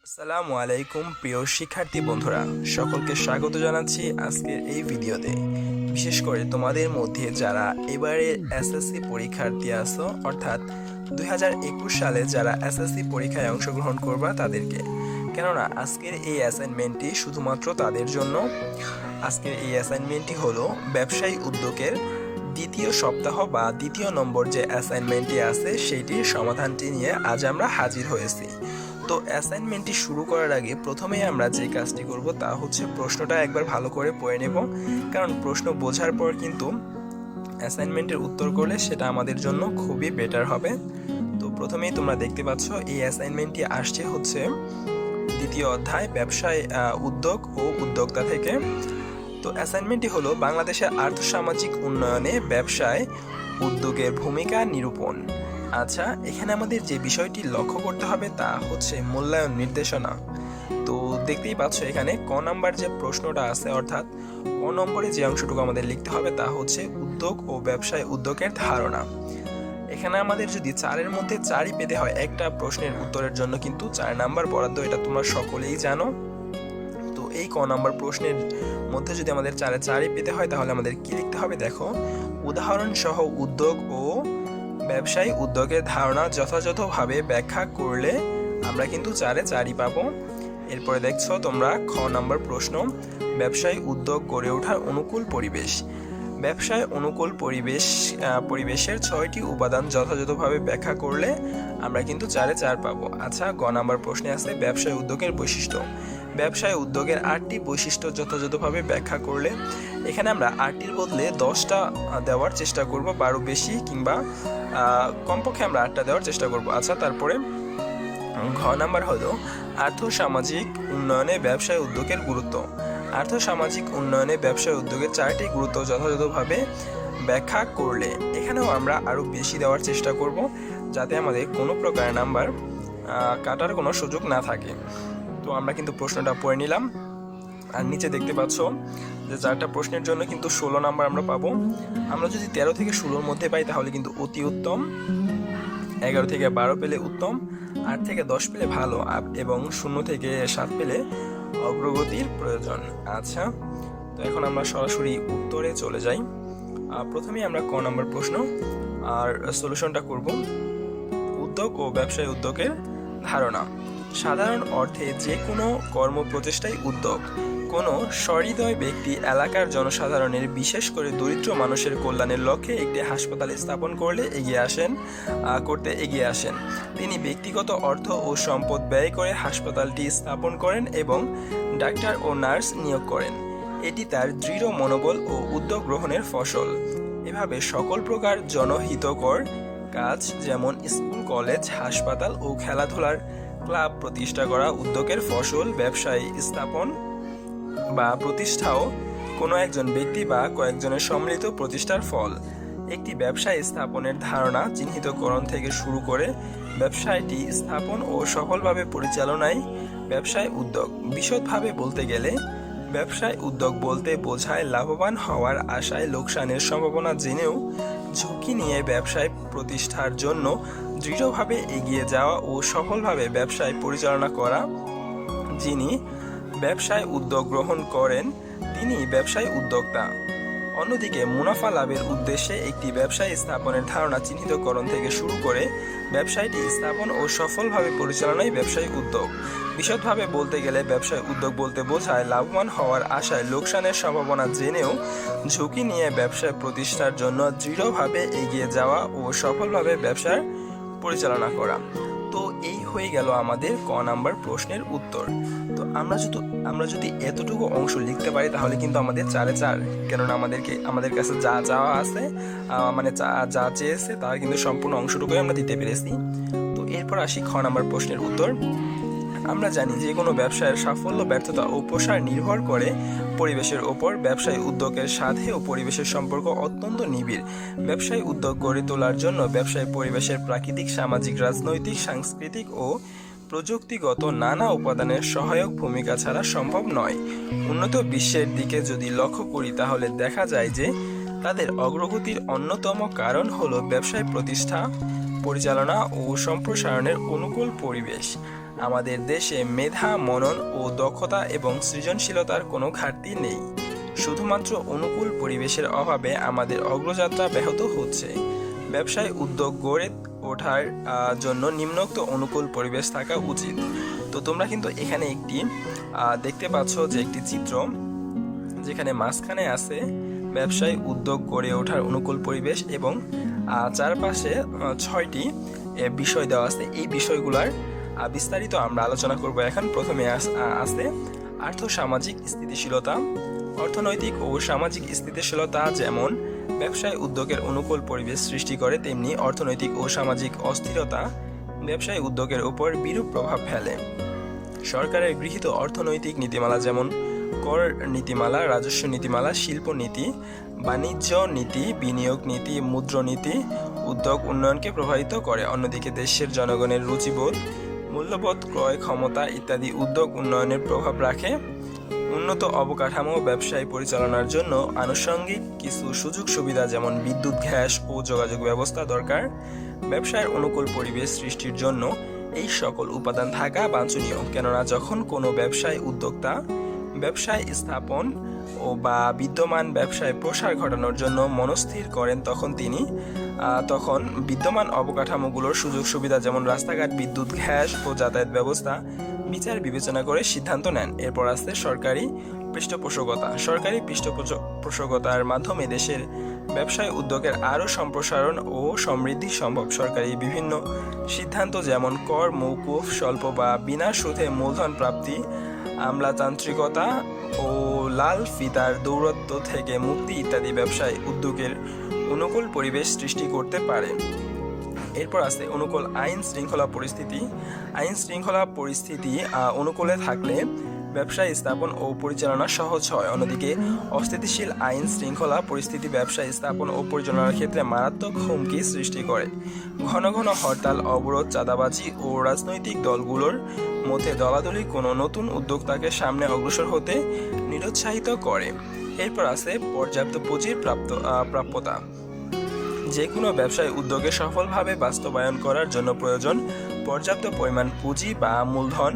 আসসালামু আলাইকুম প্রিয় শিক্ষার্থী বন্ধুরা, সকলকে স্বাগত জানাচ্ছি আজকের এই ভিডিওতে। বিশেষ করে তোমাদের মধ্যে যারা এবারে এসএসসি পরীক্ষার্থী আছো, অর্থাৎ 2021 সালে যারা এসএসসি পরীক্ষায় অংশগ্রহণ করবা তাদেরকে, কেননা আজকের এই অ্যাসাইনমেন্টটি শুধুমাত্র তাদের জন্য। আজকের এই অ্যাসাইনমেন্টটি হলো ব্যবসায়ী উদ্যোগের দ্বিতীয় সপ্তাহ বা দ্বিতীয় নম্বর যে অ্যাসাইনমেন্টটি আছে সেইটির সমাধানটি নিয়ে আজ আমরা হাজির হয়েছি। তো অ্যাসাইনমেন্টটি শুরু করার আগে প্রথমেই আমরা যে কাজটি করব তা হচ্ছে প্রশ্নটা একবার ভালো করে পড়ে নেব, কারণ প্রশ্ন বোঝার পর কিন্তু অ্যাসাইনমেন্টের উত্তর করলে সেটা আমাদের জন্য খুবই বেটার হবে। তো প্রথমেই তোমরা দেখতে পাচ্ছ এই অ্যাসাইনমেন্টটি আসছে হচ্ছে দ্বিতীয় অধ্যায় ব্যবসায় উদ্যোগ ও উদ্যোক্তা থেকে। তো অ্যাসাইনমেন্টটি হলো বাংলাদেশের আর্থসামাজিক উন্নয়নে ব্যবসায় উদ্যোগের ভূমিকা নিরূপণ। আচ্ছা, এখানে আমাদের যে বিষয়টি লক্ষ্য করতে হবে তা হচ্ছে মূল্যায়ন নির্দেশনা। তো দেখতেই পাচ্ছ এখানে ক নাম্বার যে প্রশ্নটা আছে, অর্থাৎ ক নম্বরে যে অংশটুকু আমাদের লিখতে হবে তা হচ্ছে উদ্যোগ ও ব্যবসায় উদ্যোগের ধারণা। এখানে আমাদের যদি 4-এর মধ্যে 4ই পেতে হয় একটা প্রশ্নের উত্তরের জন্য, কিন্তু 4 নাম্বার বরাদ্দ, এটা তোমরা সকলেই জানো। তো এই ক নাম্বার প্রশ্নের মধ্যে যদি আমাদের 4-4ই পেতে হয় তাহলে আমাদের কি লিখতে হবে? দেখো, উদাহরণ সহ উদ্যোগ ও ব্যবসায়ী উদ্যোগের ধারণা যথাযথভাবে ব্যাখ্যা করলে আমরা কিন্তু 4-4ই পাবো। এরপরে দেখছো তোমরা খ নাম্বার প্রশ্ন, ব্যবসায়ী উদ্যোগ গড়ে ওঠার অনুকূল পরিবেশ। ব্যবসায় অনুকূল পরিবেশের 6টি উপাদান যথাযথভাবে ব্যাখ্যা করলে আমরা কিন্তু 4-4 পাবো। আচ্ছা, গ নাম্বার প্রশ্নে আছে ব্যবসায় উদ্যোগের বৈশিষ্ট্য। ব্যবসায় উদ্যোগের 8টি বৈশিষ্ট্য যথাযথভাবে ব্যাখ্যা করলে, এখানে আমরা 8টির বদলে 10টা দেওয়ার চেষ্টা করব, 12 বেশি কিংবা কমপক্ষে আমরা 8টা দেওয়ার চেষ্টা করব। আচ্ছা, তারপরে ঘ নাম্বার হলো আর্থসামাজিক উন্নয়নে ব্যবসায় উদ্যোগের গুরুত্ব। আর্থসামাজিক উন্নয়নে ব্যবসায় উদ্যোগের 4টি গুরুত্ব যথাযথভাবে ব্যাখ্যা করলে, এখানেও আমরা আরও বেশি দেওয়ার চেষ্টা করব যাতে আমাদের কোনো প্রকার নাম্বার কাটার কোনো সুযোগ না থাকে। তো আমরা কিন্তু প্রশ্নটা পড়ে নিলাম, আর নিচে দেখতে পাচ্ছ যে 4টা প্রশ্নের জন্য কিন্তু 16 নাম্বার আমরা পাবো। আমরা যদি 13 থেকে 16-র মধ্যে পাই তাহলে কিন্তু অতি উত্তম, 11 থেকে 12 পেলে উত্তম, 8 থেকে 10 পেলে ভালো, এবং 0 থেকে 7 পেলে অগ্রগতির প্রয়োজন। আচ্ছা, তো এখন আমরা সরাসরি উত্তরে চলে যাই। প্রথমেই আমরা ক নাম্বার প্রশ্ন আর সলিউশনটা করব। উদ্যোগ ও ব্যবসায় উদ্যোগের ধারণা। সাধারণ অর্থে যে কোনো কর্মপ্রচেষ্টাই উদ্যোগ। কোনো সহৃদয় ব্যক্তি এলাকার জনসাধারণের, বিশেষ করে দরিদ্র মানুষের কল্যাণের লক্ষ্যে একটি হাসপাতাল স্থাপন করতে এগিয়ে আসেন। তিনি ব্যক্তিগত অর্থ ও সম্পদ ব্যয় করে হাসপাতালটি স্থাপন করেন এবং ডাক্তার ও নার্স নিয়োগ করেন। এটি তার দৃঢ় মনোবল ও উদ্যোগ গ্রহণের ফসল। এভাবে সকল প্রকার জনহিতকর কাজ, যেমন স্কুল, কলেজ, হাসপাতাল ও খেলাধুলার ক্লাব প্রতিষ্ঠা করা উদ্যোগের ফসল। ব্যবসায়ী স্থাপন বা প্রতিষ্ঠাও কোনো একজন ব্যক্তি বা কয়েকজনের সম্মিলিত প্রচেষ্টার ফল। একটি ব্যবসায় স্থাপনের ধারণা চিহ্নিতকরণ থেকে শুরু করে ব্যবসায়টি স্থাপন ও সফলভাবে পরিচালনায় ব্যবসায় উদ্যোগ। বিশদভাবে বলতে গেলে ব্যবসায় উদ্যোগ বলতে বোঝায় লাভবান হওয়ার আশায় লোকসানের সম্ভাবনা জেনেও ঝুঁকি নিয়ে ব্যবসায় প্রতিষ্ঠার জন্য দৃঢ়ভাবে এগিয়ে যাওয়া ও সফলভাবে ব্যবসায় পরিচালনা করা। যিনি ব্যবসায় উদ্যোগ গ্রহণ করেন তিনি ব্যবসায় উদ্যোক্তা। অন্যদিকে মুনাফা লাভের উদ্দেশ্যে একটি ব্যবসায় স্থাপনের ধারণা চিহ্নিতকরণ থেকে শুরু করে ব্যবসায়টি স্থাপন ও সফলভাবে পরিচালনায় ব্যবসায়ী উদ্যোগ। বিশদভাবে বলতে গেলে ব্যবসায় উদ্যোগ বলতে বোঝায় লাভবান হওয়ার আশায় লোকসানের সম্ভাবনা জেনেও ঝুঁকি নিয়ে ব্যবসায় প্রতিষ্ঠার জন্য দৃঢ়ভাবে এগিয়ে যাওয়া ও সফলভাবে ব্যবসার পরিচালনা করা। তো এই হয়ে গেল আমাদের ক নাম্বার প্রশ্নের উত্তর। তো আমরা যদি এতটুকু অংশ লিখতে পারি তাহলে কিন্তু আমাদের 4-4, কেননা আমাদের কাছে যা চাওয়া আছে, মানে যা চেয়েছে তার কিন্তু সম্পূর্ণ অংশটুকুই আমরা দিতে পেরেছি। তো এরপর আসি খ নাম্বার প্রশ্নের উত্তর। আমরা জানি যে কোনো ব্যবসায়ের সাফল্য, ব্যর্থতা ও প্রসার নির্ভর করে পরিবেশের ওপর। ব্যবসায়ী উদ্যোগের সাথে ও পরিবেশের সম্পর্ক অত্যন্ত নিবিড়। ব্যবসায়ী উদ্যোগ গড়ে তোলার জন্য ব্যবসায়ী পরিবেশের প্রাকৃতিক, সামাজিক, রাজনৈতিক, সাংস্কৃতিক ও প্রযুক্তিগত নানা উপাদানের সহায়ক ভূমিকা ছাড়া সম্ভব নয়। উন্নত বিশ্বের দিকে যদি লক্ষ্য করি তাহলে দেখা যায় যে তাদের অগ্রগতির অন্যতম কারণ হলো ব্যবসায় প্রতিষ্ঠা, পরিচালনা ও সম্প্রসারণের অনুকূল পরিবেশ। আমাদের দেশে মেধা, মনন ও দক্ষতা এবং সৃজনশীলতার কোনো ঘাটতি নেই। শুধুমাত্র অনুকূল পরিবেশের অভাবে আমাদের অগ্রযাত্রা ব্যাহত হচ্ছে। ব্যবসায় উদ্যোগ গড়ে ওঠার জন্য নিম্নোক্ত অনুকূল পরিবেশ থাকা উচিত। তো তোমরা কিন্তু এখানে একটি দেখতে পাচ্ছ যে একটি চিত্র, যেখানে মাঝখানে আছে ব্যবসায় উদ্যোগ গড়ে ওঠার অনুকূল পরিবেশ এবং চারপাশে 6টি বিষয় দেওয়া আছে। এই বিষয়গুলোর বিস্তারিত আমরা আলোচনা করব এখন। প্রথমে আছে আর্থ-সামাজিক স্থিতিশীলতা। অর্থনৈতিক ও সামাজিক স্থিতিশীলতা যেমন ব্যবসায় উদ্যোগের অনুকূল পরিবেশ সৃষ্টি করে, তেমনি অর্থনৈতিক ও সামাজিক অস্থিরতা ব্যবসায় উদ্যোগের উপর বিরূপ প্রভাব ফেলে। সরকারের গৃহীত অর্থনৈতিক নীতিমালা যেমন কর নীতিমালা, রাজস্ব নীতিমালা, শিল্প নীতি, বাণিজ্য নীতি, বিনিয়োগ নীতি, মুদ্রানীতি উদ্যোগ উন্নয়নকে প্রভাবিত করে। অন্যদিকে দেশের জনগণের রুচিবোধ, মূল্যবোধ, ক্রয় ক্ষমতা ইত্যাদি উদ্যোগ উন্নয়নের প্রভাব রাখে। উন্নত অবকাঠামো ব্যবসায় পরিচালনার জন্য আনুষঙ্গিক কিছু সুযোগ সুবিধা যেমন বিদ্যুৎ, গ্যাস ও যোগাযোগ ব্যবস্থা দরকার। ব্যবসায়ের অনুকূল পরিবেশ সৃষ্টির জন্য এই সকল উপাদান থাকা বাঞ্ছনীয়, কেননা যখন কোনো ব্যবসায় উদ্যোক্তা ব্যবসায় স্থাপন বা বিদ্যমান ব্যবসায় প্রসার ঘটানোর জন্য মনস্থির করেন, তখন বিদ্যমান অবকাঠামোগুলোর সুযোগ সুবিধা যেমন রাস্তাঘাট, বিদ্যুৎ, গ্যাস ও যাতায়াত ব্যবস্থা বিচার বিবেচনা করে সিদ্ধান্ত নেন। এরপর আছে সরকারি পৃষ্ঠপোষকতা। সরকারি পৃষ্ঠপোষকতার মাধ্যমে দেশের ব্যবসায় উদ্যোগের আরও সম্প্রসারণ ও সমৃদ্ধি সম্ভব। সরকারি বিভিন্ন সিদ্ধান্ত যেমন কর মওকুফ, স্বল্প বা বিনা সুদে মূলধন প্রাপ্তি, আমলাতান্ত্রিকতা ও লাল ফিতার দৌরত্ব থেকে মুক্তি ইত্যাদি ব্যবসায় উদ্যোগের অনুকূল পরিবেশ সৃষ্টি করতে পারে। এরপর আছে অনুকূল আইন শৃঙ্খলা পরিস্থিতি। আইন শৃঙ্খলা পরিস্থিতি অনুকূলে থাকলে ব্যবসায় স্থাপন ও পরিচালনা সহজ হয়। অন্যদিকে অস্থিতিশীল আইন শৃঙ্খলা পরিস্থিতি ব্যবসায় স্থাপন ও পরিচালনার ক্ষেত্রে মারাত্মক হুমকি সৃষ্টি করে। ঘন ঘন হরতাল, অবরোধ, চাঁদাবাজি ও রাজনৈতিক দলগুলোর মধ্যে দলাদলি কোনো নতুন উদ্যোক্তাকে সামনে অগ্রসর হতে নিরুৎসাহিত করে। এরপর আছে পর্যাপ্ত পুঁজির প্রাপ্যতা। যে কোনো ব্যবসায় উদ্যোগে সফলভাবে বাস্তবায়ন করার জন্য প্রয়োজন পর্যাপ্ত পরিমাণ পুঁজি বা মূলধন।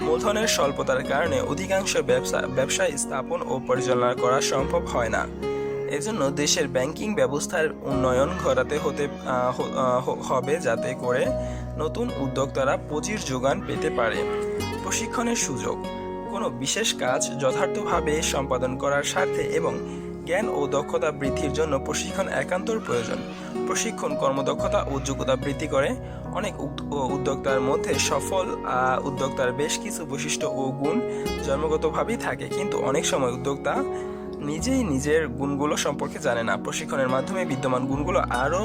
মূলধনের স্বল্পতার কারণে অধিকাংশ ব্যবসায় স্থাপন ও পরিচালনা করা সম্ভব হয় না। এজন্য দেশের ব্যাংকিং ব্যবস্থার উন্নয়ন ঘটাতে হবে যাতে করে নতুন উদ্যোক্তারা পুঁজির যোগান পেতে পারে। প্রশিক্ষণের সুযোগ। কোনো বিশেষ কাজ যথার্থভাবে সম্পাদন করার স্বার্থে এবং জ্ঞান ও দক্ষতা বৃদ্ধির জন্য প্রশিক্ষণ একান্তর প্রয়োজন। প্রশিক্ষণ কর্মদক্ষতা ও যোগ্যতা বৃদ্ধি করে। অনেক উদ্যোক্তার মধ্যে সফল উদ্যোক্তার বেশ কিছু বৈশিষ্ট্য ও গুণ জন্মগতভাবেই থাকে, কিন্তু অনেক সময় উদ্যোক্তা নিজেই নিজের গুণগুলো সম্পর্কে জানে না। প্রশিক্ষণের মাধ্যমে বিদ্যমান গুণগুলো আরও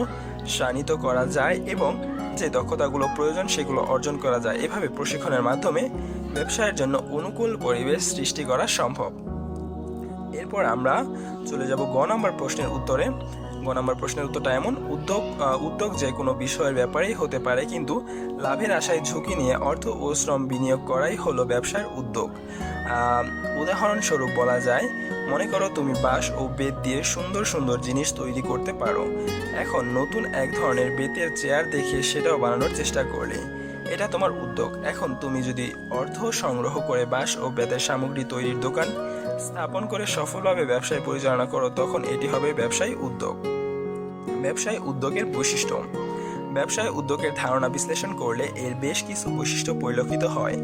শানিত করা যায় এবং যে দক্ষতাগুলো প্রয়োজন সেগুলো অর্জন করা যায়। এভাবে প্রশিক্ষণের মাধ্যমে ব্যবসায়ের জন্য অনুকূল পরিবেশ সৃষ্টি করা সম্ভব। এরপর আমরা চলে যাব গ নম্বর প্রশ্নের উত্তরে। গ নম্বর প্রশ্নের উত্তরটা এমন: উদ্যোগ যে কোনো বিষয়ের ব্যাপারেই হতে পারে, কিন্তু লাভের আশায় ঝুঁকি নিয়ে অর্থ ও শ্রম বিনিয়োগ করাই হলো ব্যবসার উদ্যোগ। উদাহরণস্বরূপ বলা যায়, মনে করো তুমি বাঁশ ও বেত দিয়ে সুন্দর সুন্দর জিনিস তৈরি করতে পারো। এখন নতুন এক ধরনের বেতের চেয়ার দেখে সেটাও বানানোর চেষ্টা করলে, এটা তোমার উদ্যোগ। এখন তুমি যদি অর্থ সংগ্রহ করে বাঁশ ও বেতের সামগ্রী তৈরির দোকান স্থাপন করে সফলভাবে ব্যবসায় পরিচালনা করো, তখন এটি হবে ব্যবসায়ী উদ্যোগ। ব্যবসায় উদ্যোগের বৈশিষ্ট্য। ব্যবসায় উদ্যোগের ধারণা বিশ্লেষণ করলে এর বেশ কিছু বৈশিষ্ট্য পরিলক্ষিত হয়।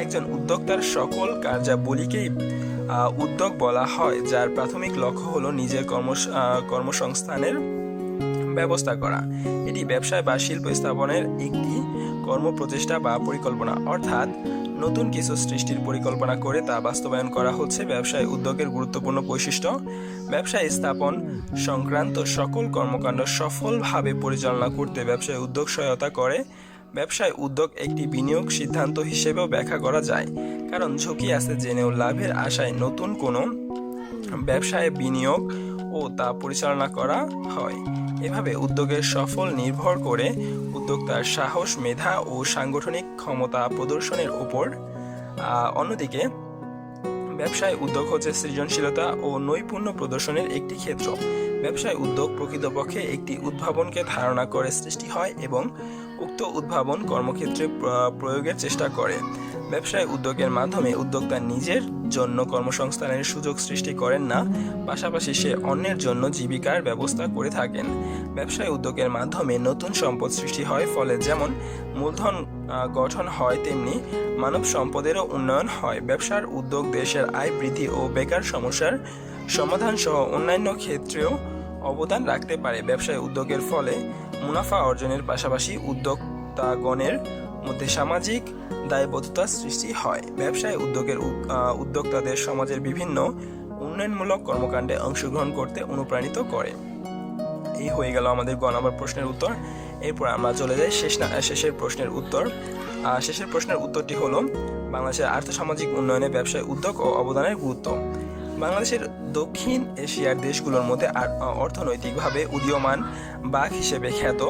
একজন উদ্যোক্তার সকল কার্যাবলীকেই উদ্যোগ বলা হয়, যার প্রাথমিক লক্ষ্য হলো নিজের কর্মসংস্থানের ব্যবস্থা করা। এটি ব্যবসায় বা শিল্প স্থাপনের একটি কর্মপ্রচেষ্টা বা পরিকল্পনা, অর্থাৎ নতুন কিছু সৃষ্টির পরিকল্পনা করে তা বাস্তবায়ন করা হচ্ছে ব্যবসায় উদ্যোগের গুরুত্বপূর্ণ বৈশিষ্ট্য। ব্যবসায় স্থাপন সংক্রান্ত সকল কর্মকাণ্ড সফলভাবে পরিচালনা করতে ব্যবসায় উদ্যোগ সহায়তা করে। ব্যবসায় উদ্যোগ একটি বিনিয়োগ সিদ্ধান্ত হিসেবেও ব্যাখ্যা করা যায়, কারণ ঝুঁকি আছে জেনেও লাভের আশায় নতুন কোনো ব্যবসায় বিনিয়োগ ও তা পরিচালনা করা হয়। এভাবে উদ্যোগের সফল নির্ভর করে উদ্যোক্তার সাহস, মেধা ও সাংগঠনিক ক্ষমতা প্রদর্শনের উপর। অন্যদিকে ব্যবসায় উদ্যোগ হচ্ছে সৃজনশীলতা ও নৈপুণ্য প্রদর্শনের একটি ক্ষেত্র। ব্যবসায় উদ্যোগ প্রকৃতপক্ষে একটি উদ্ভাবনকে ধারণা করে সৃষ্টি হয় এবং উক্ত উদ্ভাবন কর্মক্ষেত্রে প্রয়োগের চেষ্টা করে। ব্যবসায় উদ্যোগের মাধ্যমে উদ্যোক্তা নিজের জন্য কর্মসংস্থানের সুযোগ সৃষ্টি করেন না, পাশাপাশি সে অন্যের জন্য জীবিকার ব্যবস্থা করে থাকেন। ব্যবসায় উদ্যোগের মাধ্যমে নতুন সম্পদ সৃষ্টি হয়, ফলে যেমন মূলধন গঠন হয় তেমনি মানব সম্পদেরও উন্নয়ন হয়। ব্যবসার উদ্যোগ দেশের আয় বৃদ্ধি ও বেকার সমস্যার সমাধান সহ অন্যান্য ক্ষেত্রেও অবদান রাখতে পারে। ব্যবসায় উদ্যোগের ফলে মুনাফা অর্জনের পাশাপাশি উদ্যোক্তাগণের মধ্যে সামাজিক দায়বদ্ধতা সৃষ্টি হয়। ব্যবসায় উদ্যোক্তাদের সমাজের বিভিন্ন উন্নয়নমূলক কর্মকাণ্ডে অংশগ্রহণ করতে অনুপ্রাণিত করে। এই হয়ে গেল আমাদের গ নম্বর প্রশ্নের উত্তর। এরপর আমরা চলে যাই শেষের প্রশ্নের উত্তর। শেষের প্রশ্নের উত্তরটি হলো বাংলাদেশের আর্থসামাজিক উন্নয়নে ব্যবসায় উদ্যোগ ও অবদানের গুরুত্ব। বাংলাদেশের দক্ষিণ এশিয়ার দেশগুলোর মধ্যে অর্থনৈতিকভাবে উদীয়মান বাঘ হিসেবে খ্যাত।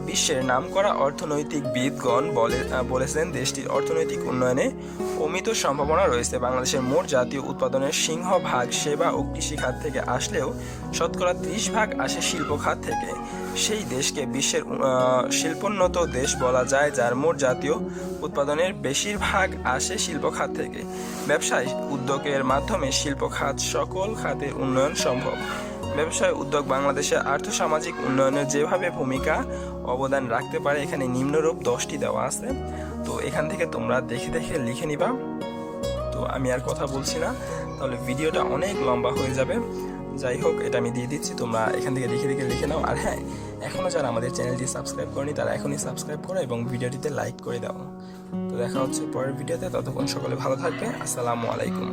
বিশ্বের নামকরা অর্থনৈতিকবিদগণ বলেছেন দেশটির অর্থনৈতিক উন্নয়নে অমিত সম্ভাবনা রয়েছে। বাংলাদেশের মোট জাতীয় উৎপাদনের সিংহভাগ সেবা ও কৃষি খাত থেকে আসলেও শতকরা 30% আসে শিল্প খাত থেকে। সেই দেশকে বিশ্বের শিল্পোন্নত দেশ বলা যায়, যার মোট জাতীয় উৎপাদনের বেশিরভাগ আসে শিল্প খাত থেকে। ব্যবসায় উদ্যোগের মাধ্যমে শিল্প খাত সকল খাতের উন্নয়ন সম্ভব। ব্যবসায় উদ্যোগ বাংলাদেশের আর্থসামাজিক উন্নয়নের যেভাবে ভূমিকা অবদান রাখতে পারে এখানে নিম্নরূপ 10টি দেওয়া আছে। তো এখান থেকে তোমরা দেখে দেখে লিখে নিবা। তো আমি আর কথা বলছি না, তাহলে ভিডিওটা অনেক লম্বা হয়ে যাবে। যাই হোক, এটা আমি দিয়ে দিচ্ছি, তোমরা এখান থেকে দেখে দেখে লিখে নাও। আর হ্যাঁ, এখনও যারা আমাদের চ্যানেলটি সাবস্ক্রাইব করেনি তারা এখনই সাবস্ক্রাইব করো এবং ভিডিওটিতে লাইক করে দাও। তো দেখা হচ্ছে পরের ভিডিওতে, ততক্ষণ সকলে ভালো থাকবে। আসসালামু আলাইকুম।